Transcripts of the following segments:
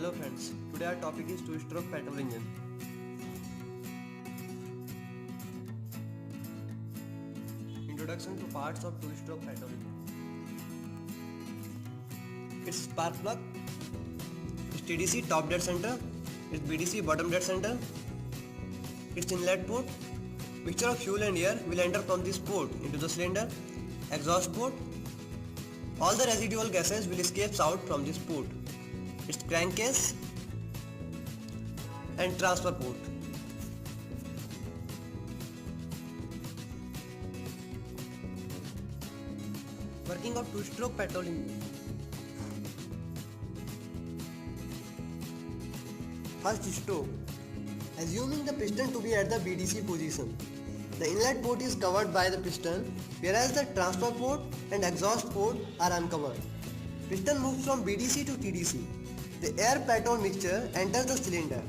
Hello friends, today our topic is two-stroke petrol engine. Introduction to parts of two-stroke petrol engine. Its spark plug, its TDC top dead center, its BDC bottom dead center, its inlet port. Mixture of fuel and air will enter from this port into the cylinder, exhaust port. All the residual gases will escape out from this port. Its crankcase and transfer port. Working of two-stroke petrol engine. First stroke. Assuming the piston to be at the BDC position, the inlet port is covered by the piston, whereas the transfer port and exhaust port are uncovered. Piston moves from BDC to TDC. The air petrol mixture enters the cylinder.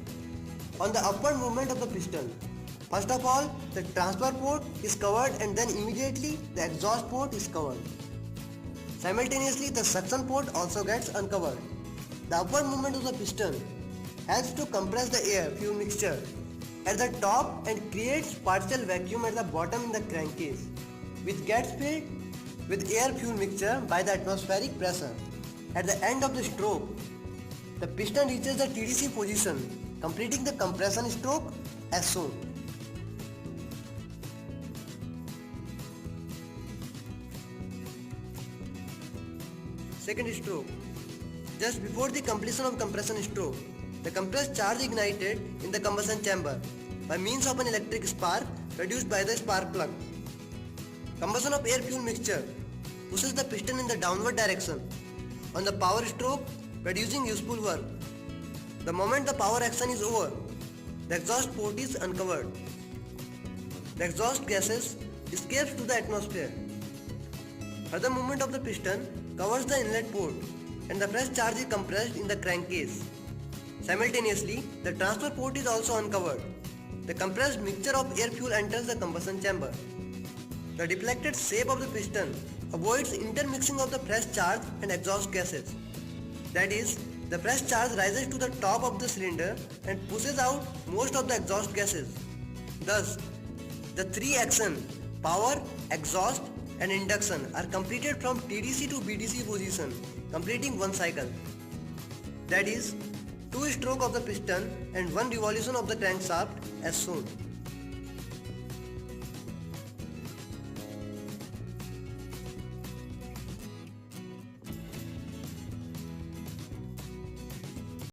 On the upward movement of the piston, first of all, the transfer port is covered and then immediately the exhaust port is covered. Simultaneously, the suction port also gets uncovered. The upward movement of the piston helps to compress the air-fuel mixture at the top and creates partial vacuum at the bottom in the crankcase, which gets filled with air-fuel mixture by the atmospheric pressure. At the end of the stroke, the piston reaches the TDC position, completing the compression stroke as shown. Second stroke. Just before the completion of compression stroke, the compressed charge ignited in the combustion chamber by means of an electric spark produced by the spark plug. Combustion of air-fuel mixture pushes the piston in the downward direction on the power stroke, producing useful work. The moment the power action is over, the exhaust port is uncovered. The exhaust gases escapes to the atmosphere. Further movement of the piston covers the inlet port and the fresh charge is compressed in the crankcase. Simultaneously, the transfer port is also uncovered. The compressed mixture of air-fuel enters the combustion chamber. The deflected shape of the piston avoids intermixing of the fresh charge and exhaust gases. That is, the fresh charge rises to the top of the cylinder and pushes out most of the exhaust gases. Thus, the three actions, power, exhaust and induction, are completed from TDC to BDC position, completing one cycle. That is, two strokes of the piston and one revolution of the crankshaft as shown.